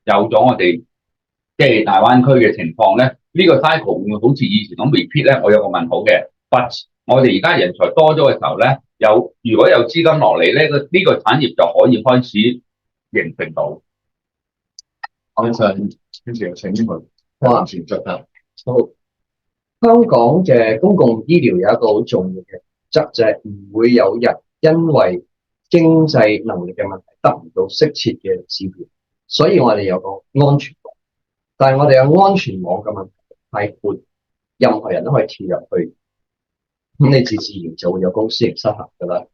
S3: 有咗我哋即係大灣區嘅情況咧，呢個 cycle 會唔會好似以前咁 repeat 咧？我有個問號嘅。But 我哋而家人才多咗嘅時候咧，如果有資金落嚟咧，呢個產業就可以開始形成到。
S1: 跟住請佢完全作答。好，
S2: 香港嘅公共醫療有一個好重要嘅則，就係唔會有人因為經濟能力嘅問題得唔到適切嘅治療，所以我哋有個安全網。但係我哋嘅安全網嘅問題太闊，任何人都可以跳入去，咁你自然就會有公私營失衡㗎啦。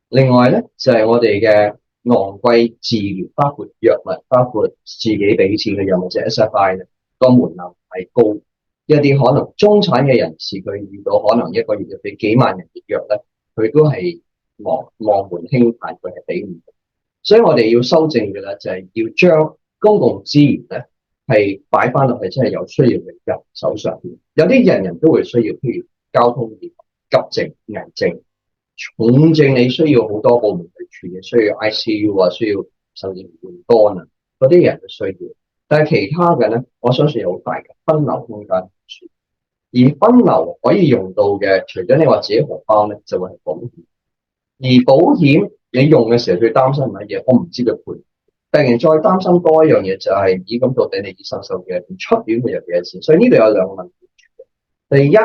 S2: 另外咧就係我哋嘅昂貴治療，包括藥物，包括自己俾錢嘅藥物，即係 SFI 咧，個門檻係高。一啲可能中產嘅人士，佢遇到可能一個月要俾幾萬人嘅藥咧，佢都係望門輕嘆，佢係俾唔到。所以我哋要修正嘅咧，就係要將公共資源咧係擺翻落去，真係有需要嘅人手上邊。有啲人都會需要，譬如交通業、急症、危症、重症，你需要好多部門去處理，需要 ICU 啊，需要甚至換肝啊，嗰啲人嘅需要。但係其他嘅咧，我相信有好大嘅分流空間。而分流可以用到嘅，除咗你話自己荷包咧，就會係保險。而保險你用嘅時候最擔心乜嘢？我唔知佢賠。突然再擔心多一樣嘢就係，咦咁到底你醫生收幾多錢？出院會有幾多錢？所以呢度有兩個問題。第一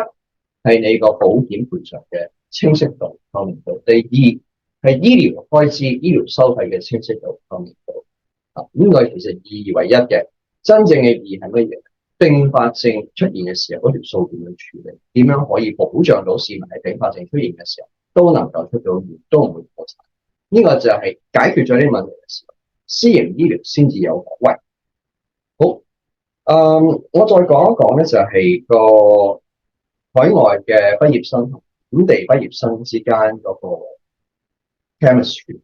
S2: 係你個保險賠償嘅清晰度透明度，第二係醫療開支、醫療收費嘅清晰度透明度。呢個其實二為一嘅，真正嘅二係乜嘢？併發症出現嘅時候，嗰條數點樣處理？點樣可以保障到市民喺併發症出現嘅時候都能夠出到院，都唔會破產？呢個就係解決咗呢啲問題嘅時候，私營醫療先至有可為。好，我再講一講咧，就係個海外嘅畢業生同本地畢業生之間嗰個 chemistry。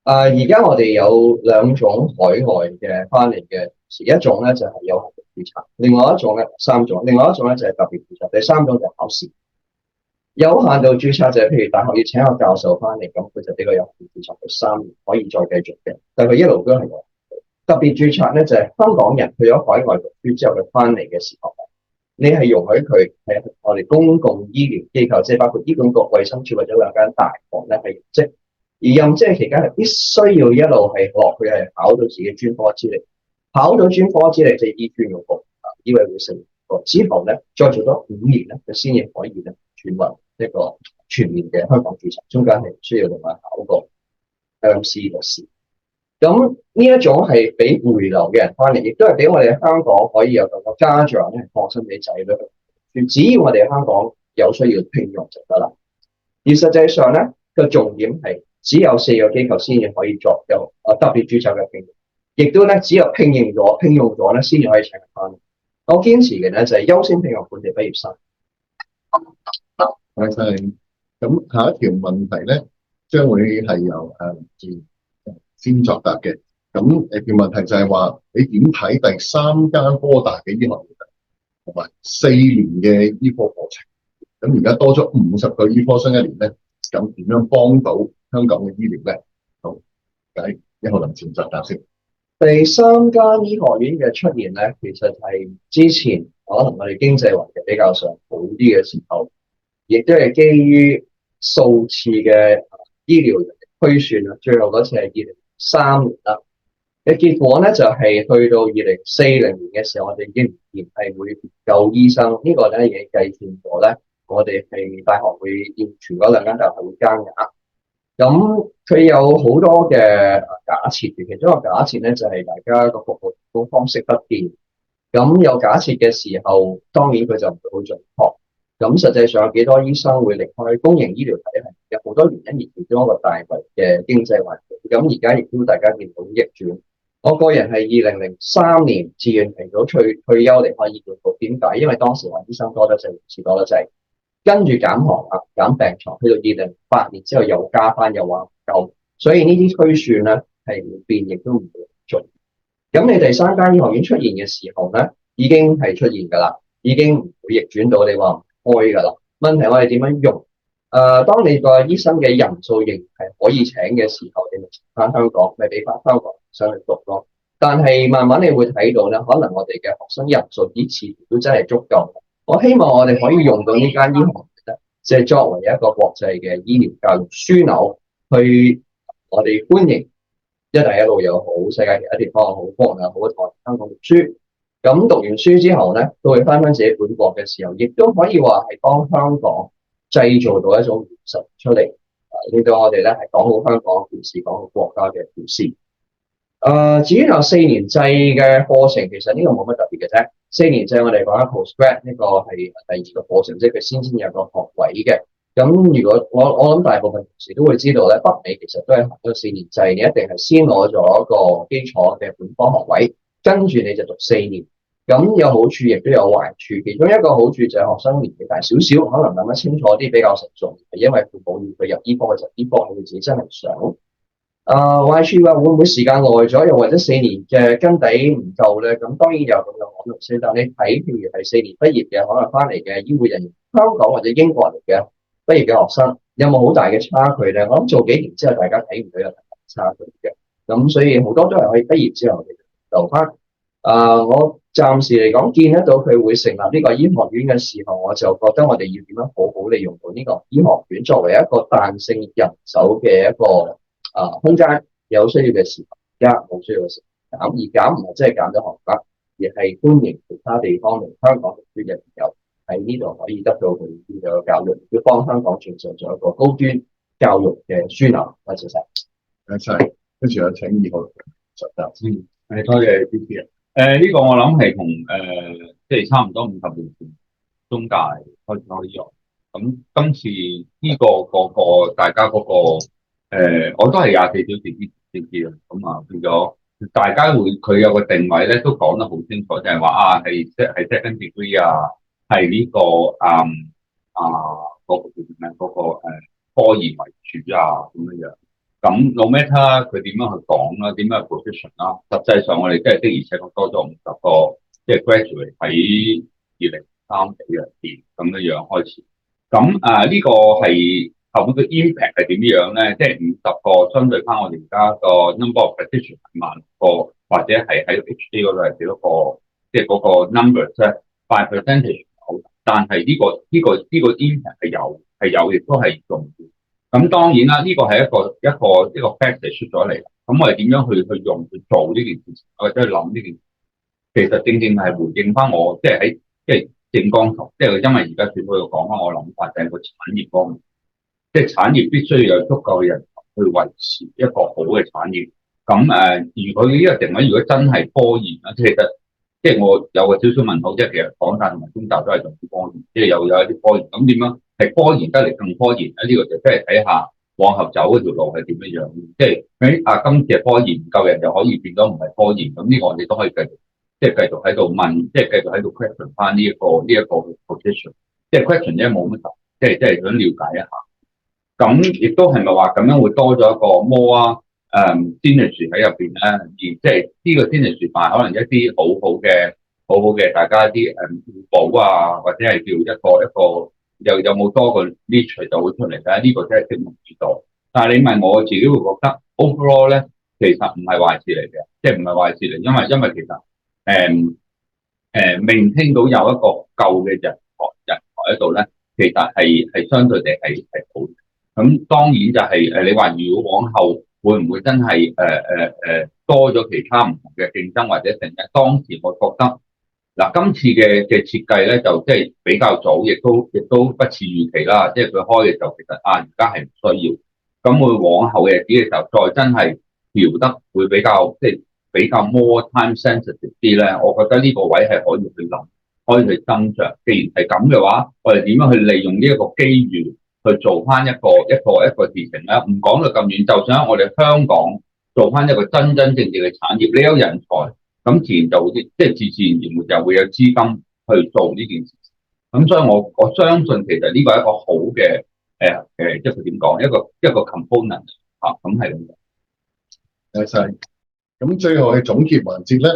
S2: 而家我哋有兩種海外嘅翻嚟嘅，一種咧就係有限度註冊，另外一種咧三種，另外一種咧就係特別註冊，第三種就係考試。有限度註冊就係譬如大學要請個教授翻嚟，咁佢就俾個有限度註冊佢3年，可以再繼續嘅，但係佢一路都係有。特別註冊咧就係香港人去咗海外讀書之後佢翻嚟嘅時候，你係容許佢喺我哋公共醫療機構，即係包括醫管局、衛生署或者兩間大學咧係任職。而任職期間係必須要一路係落去係考到自己專科資歷，考到專科資歷即係醫專嗰個醫委會成個之後咧，再做多5年咧，佢先至可以咧轉為一個全面嘅香港註冊，中間係需要另外考個 LMC 嘅試。咁呢一種係俾回流嘅人翻嚟，亦都係俾我哋香港可以有個家長咧放心俾仔女，只要我哋香港有需要聘用就得啦。而實際上咧個重點係，只有4個機構先至可以作有特別註冊嘅聘用，亦都咧只有聘用咗咧先至可以請人翻。我堅持嘅咧就係優先聘用本地畢業生。
S1: 多謝。咁下一條問題咧，將會係由先作答嘅。咁條問題就係話，你點睇第3間科大嘅醫學院同埋4年嘅醫科課程？咁而家多咗50個醫科生一年咧，咁點樣幫到香港嘅醫療咧？好，1號林前作答先。
S2: 第3間醫學院嘅出現咧，其實係之前可能我哋經濟環境比較上好啲嘅時候，亦都係基於數次嘅醫療推算啦。最後嗰次係2003年啦嘅結果咧，就係去到2040年嘅時候，我哋仍然係會唔夠醫生。呢個咧已經計算咗咧，我哋係大學會全嗰2間大學會加額。咁佢有好多嘅假設嘅，其中一個假設咧就係大家個服務提供方式不變。咁有假設嘅時候，當然佢就唔會好準確。咁實際上有幾多醫生會離開公營醫療體系？有好多原因，而其中一個大圍嘅經濟環境。咁而家亦都大家見到逆轉。我個人係2003年自願提早退休離開醫療局。點解？因為當時話醫生多得滯，護士多得滯。跟住減行額、減病床，去到2008年之後又加翻，又話唔夠，所以呢啲推算咧係唔變，亦都唔會做。咁你第3間醫學院出現嘅時候咧，已經係出現㗎啦，已經唔會逆轉到你話唔開㗎啦。問題我哋點樣用？當你個醫生嘅人數仍係可以請嘅時候，你咪請翻香港，咪俾翻香港上去讀咯。但係慢慢你會睇到咧，可能我哋嘅學生人數以前都真係足夠。我希望我哋可以用到呢間醫學院咧，即係作為一個國際嘅醫療教育樞紐，去我哋歡迎一帶一路又好，世界其他地方又好，國內又好，台灣香港讀書。咁讀完書之後咧，都會翻自己本國嘅時候，亦都可以話係幫香港製造到一種現實出嚟，令到我哋咧係講好香港嘅故事，講好國家嘅故事。至於有4年制嘅課程，其實呢個冇乜特別嘅啫。4年制我哋講緊 postgrad 呢個係第2個課程，即係佢先有個學位嘅。咁如果我諗大部分同事都會知道咧，北美其實都係行咗4年制，你一定係先攞咗一個基礎嘅本科學位，跟住你就讀4年。咁有好處亦都有壞處，其中一個好處就係學生年紀大少少，可能諗得清楚啲，比較成熟，係因為父母要佢入醫科就醫科，佢自己真係想。壞處話會唔會時間耐咗，又或者4年嘅根底唔夠咧？咁當然有咁嘅可能性，但你睇譬如係4年畢業嘅，可能翻嚟嘅醫護人員，香港或者英國嚟嘅畢業嘅學生，有冇好大嘅差距咧？我諗做幾年之後，大家睇唔到有太大差距嘅。咁所以好多都係可以畢業之後留翻。我暫時嚟講見得到佢會成立呢個醫學院嘅時候，我就覺得我哋要點樣好好利用到呢個醫學院作為一個彈性人手嘅一個空間，有需要嘅時候加，冇需要嘅時候減，而減唔係真係減咗學額，而係歡迎其他地方嚟香港讀書嘅朋友喺呢度可以得到佢呢個教育，要幫香港傳承咗一個高端教育嘅樞紐。多謝晒。
S1: 多謝，跟住有請2號實習。
S3: 多謝支持。呢個我諗係同即係差唔多50年前中大開始開醫學。咁今次呢個大家嗰個我都係24小時先知啦。咁啊變咗大家佢有個定位咧，都講得好清楚，就係話係 second degree 係呢個嗰個叫咩嗰個科研為主咁樣。咁 no matter 佢點樣去講啦，點樣去 position 啦，實際上我哋真係的而且確多咗50個，即係 graduate 喺2030年咁樣開始。咁呢個係後面嘅 impact 係點樣咧？即係50個相對翻我哋而家個 number of practitioners 係萬個，或者係喺 HD 嗰度係幾多個，即係嗰個 numbers 咧 by percentage 好，但係呢個 impact 係有，亦都係重要。咁當然啦，呢個係一個 fact 出咗嚟。咁我哋點樣去用去做呢件事情，或者去諗呢件事？其實正正係回應翻我，即係正剛同，即係因為而家全部要講翻我諗法，就係個產業方面，即係產業必須要有足夠嘅人去維持一個好嘅產業。咁如果呢個定位如果真係科研啦，其實即係我有個少少問號，即係其實港大同埋中大都係做科研，即係有一啲科研。咁點樣係科研得嚟更科研咧？呢個就即係睇下往後走嗰條路係點樣。即係今次係科研唔夠人，就可以變咗唔係科研。咁呢個我哋都可以繼續，即係繼續喺度問，即係繼續喺度 question 翻呢一個 position。即係 question 啫，冇乜特，即係想了解一下。咁亦都係咪話咁樣會多咗一個 more synergy 喺入邊咧？而即係呢個 synergy 可能一啲好好嘅大家啲互補或者係叫一個有冇多個 niche 就會出嚟咧？呢個真係拭目以待。但係你問我自己會覺得 overall 咧，其實唔係壞事嚟嘅，即係唔係壞事嚟，因為其實maintain到有一個夠嘅人才喺度咧，其實係相對地係好。咁當然就係你話如果往後會唔會真係多咗其他唔同嘅競爭或者成日？當時我覺得今次嘅設計咧就即係比較早，亦都不似預期啦。即係佢開嘅時候其實而家係唔需要。咁會往後嘅日子嘅時候再真係調得會比較比較 more time sensitive 啲咧，我覺得呢個位係可以去諗，可以去增長。既然係咁嘅話，我哋點樣去利用呢一個機遇去做翻一個事情咧？唔講到咁遠，就算喺我哋香港做翻一個真正嘅產業，你有人才，咁自然就會即係自然就會有資金去做呢件事。咁所以我相信其實呢個係一個好嘅即係佢點講一個 component 咁係咁。
S1: 多謝。咁最後嘅總結環節咧，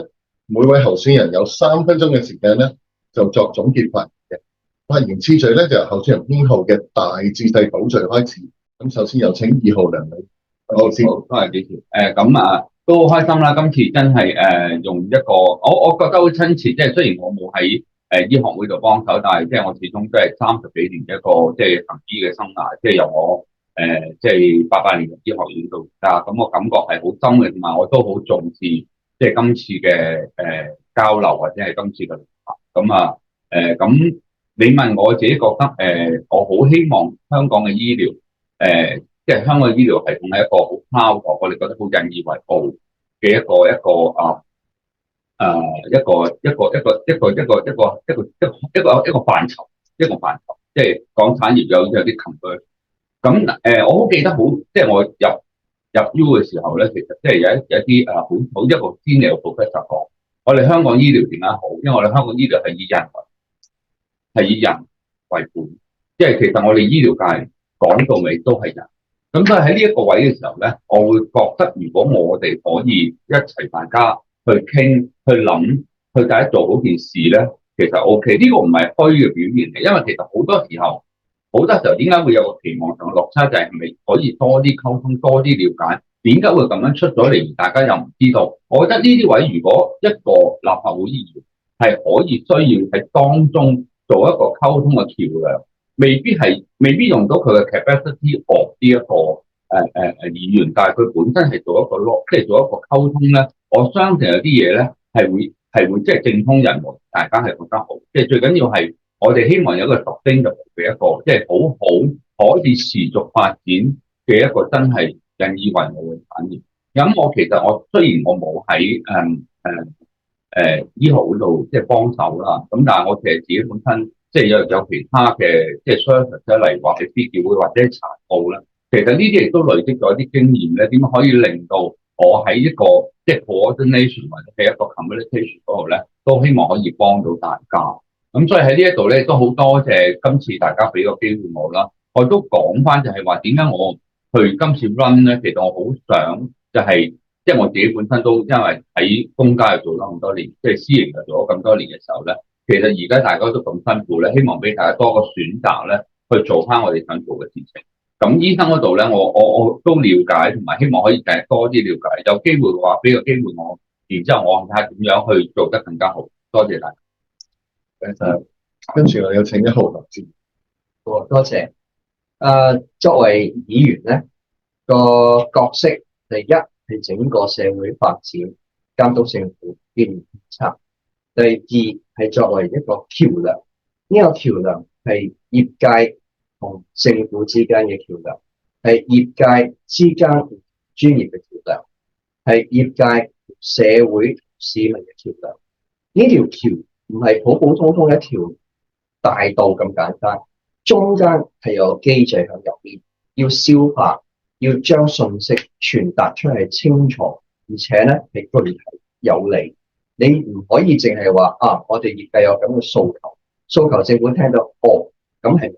S1: 每位候選人有3分鐘嘅時間咧，就作總結發言嘅。發言次序咧就由候選人編號嘅大至細倒序開始。咁首先有請2號梁女。好，先
S3: 多謝幾條。咁都開心啦！今次真係用一個我覺得好親切。即係雖然我冇喺醫學會度幫手，但係即係我始終都係30幾年一個即係行醫嘅生涯，即係由我即係88年入醫學院到而家，咁我感覺係好深嘅，同埋我都好重視即係今次嘅交流或者係今次嘅咁你問我自己覺得我好希望香港嘅醫療即係香港嘅醫療系統係一個好 proud，我哋覺得好引以為傲嘅一個範疇，即係講產業有啲 convert。咁我好記得好，即係我入 U 嘅時候咧，其實即係有一啲好一個 senior professor 講，我哋香港醫療點解好？因為我哋香港醫療係以人為本，即係其實我哋醫療界講到尾都係人。咁所以喺呢一個位嘅時候咧，我會覺得如果我哋可以一齊大家去傾、去諗、去大家做好件事咧，其實 OK。呢個唔係虛嘅表現嚟，因為其實好多時候點解會有個期望上嘅落差，就係咪可以多啲溝通、多啲了解？點解會咁樣出咗嚟，而大家又唔知道？我覺得呢啲位如果一個立法會議員係可以需要喺當中做一個溝通嘅橋梁，未必用到佢嘅 capacity of 呢一個議員，但係佢本身係做一個溝通咧，我相信有啲嘢咧係會即係政通人和，大家係覺得好。即係最緊要係我哋希望有一個sustainable嘅一個，即係好可以持續發展嘅一個真係引以為傲嘅產業。咁其實我雖然我冇喺醫學嗰度即係幫手啦，咁但係我其實自己本身即係有其他嘅即係 service 例如話係醫協會或者殘奧啦，其實呢啲亦都累積咗一啲經驗咧，點樣可以令到我喺一個即係 coordination 或者係一個 communication 嗰度咧，都希望可以幫到大家。咁所以喺呢一度咧，都好多謝今次大家俾個機會我啦。我都講翻就係話點解我去今次 run 咧，其實我好想就係即係我自己本身都因為喺公家又做咗咁多年，即係私營又做咗咁多年嘅時候咧，其實而家大家都咁辛苦咧，希望俾大家多個選擇咧，去做翻我哋想做嘅事情。咁醫生嗰度咧，我都了解同埋希望可以多啲了解，有機會嘅話俾個機會我，然之後我睇下點樣去做得更加好。多謝大家。
S1: 跟住我有請一號立志。
S2: 好，多謝。作為議員咧，個角色第一係整個社會發展監督政府建議政策，第二係作為一個橋梁。呢個橋梁係業界同政府之間嘅橋梁，係業界之間專業嘅橋梁，係業界社會市民嘅橋梁。呢條橋唔係普普通通一條大道咁簡單，中間係有機制喺入邊，要消化，要將信息傳達出嚟清楚，而且咧係具體有利。你唔可以淨係話我哋業界有咁嘅訴求政府聽到咁係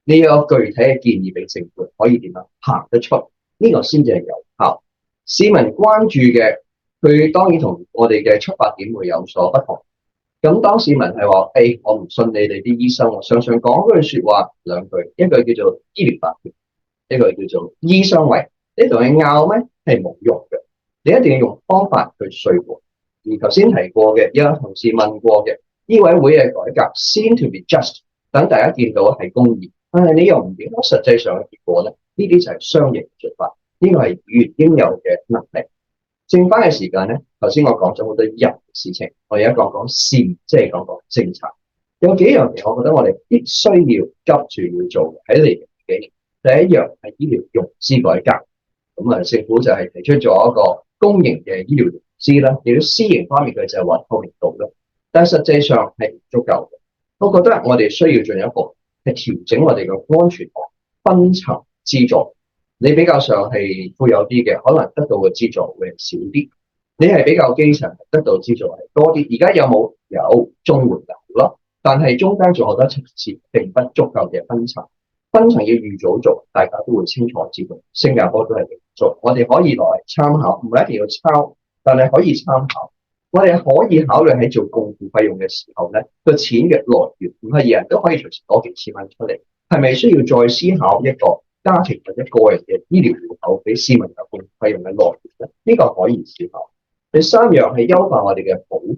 S2: 你有具體嘅建議俾政府，可以點樣行得出？呢個先至係有效。市民關注嘅，佢當然同我哋嘅出發點會有所不同。咁當市民係話，我唔信你哋啲醫生，我常常講嗰句說話兩句，一句叫做醫療法權，一句叫做醫生為。你同佢拗咩係冇用嘅，你一定要用方法去說服。而頭先提過嘅，有同事問過嘅，醫委會嘅改革 seem to be just， 等大家見到係公義，但係你又唔影響實際上嘅結果咧，呢啲就係雙贏嘅做法，呢個係議員應有嘅能力。剩翻嘅時間咧，頭先我講咗好多人嘅事情，我而家講事，即係講政策。有幾樣嘢，我覺得我哋必須要急住要做喺嚟緊幾年。第一樣係醫療融資改革，咁政府就係提出咗一個公營嘅醫療融資啦，亦都私營方面佢就係話透明度啦，但係實際上係唔足夠嘅。我覺得我哋需要進一步係調整我哋嘅安全網分層資助。你比較上係富有啲嘅，可能得到嘅資助會少啲；你係比較基層，得到資助係多啲。而家有冇？有綜援有咯，但係中間仲有好多層次，並不足夠嘅分層。分層要預早做，大家都會清楚知道。新加坡都係咁做，我哋可以攞嚟參考，唔一定要抄，但係可以參考。我哋可以考慮喺做共付費用嘅時候咧，個錢嘅來源唔係人人都可以隨時攞幾千蚊出嚟，係咪需要再思考一個家庭或者個人嘅醫療戶口俾市民有共付費用嘅來源咧？呢個可以思考。第三樣係優化我哋嘅保險。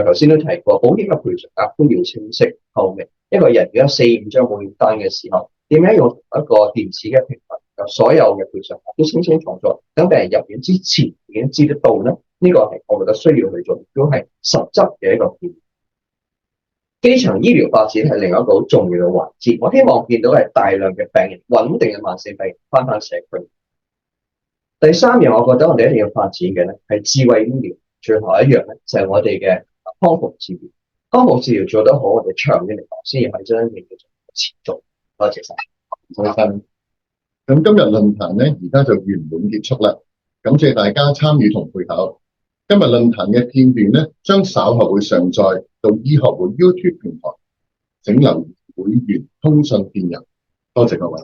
S2: 頭先都提過，保險嘅賠償額都要清晰透明。一個人如果4-5張保險單嘅時候，點樣用一個電子嘅平台，所有嘅賠償額都清清楚楚，等病人入院之前已經知得到咧？呢個係我覺得需要去做，亦都係實質嘅一個建議。基層醫療發展係另一個好重要嘅環節，我希望見到係大量嘅病人，穩定嘅慢性病翻社區。第三樣，我覺得我哋一定要發展嘅咧係智慧醫療。最後一樣咧就係我哋嘅康復治療。康復治療做得好，我哋長遠嚟講先至係真正嘅持續。多謝晒。
S1: 好啦，咁今日論壇咧而家就圓滿結束啦，感謝大家參與同配合。今日論壇嘅片段咧將稍後會上載到醫學會 YouTube 平台，請留意會員通訊片入。多謝各位。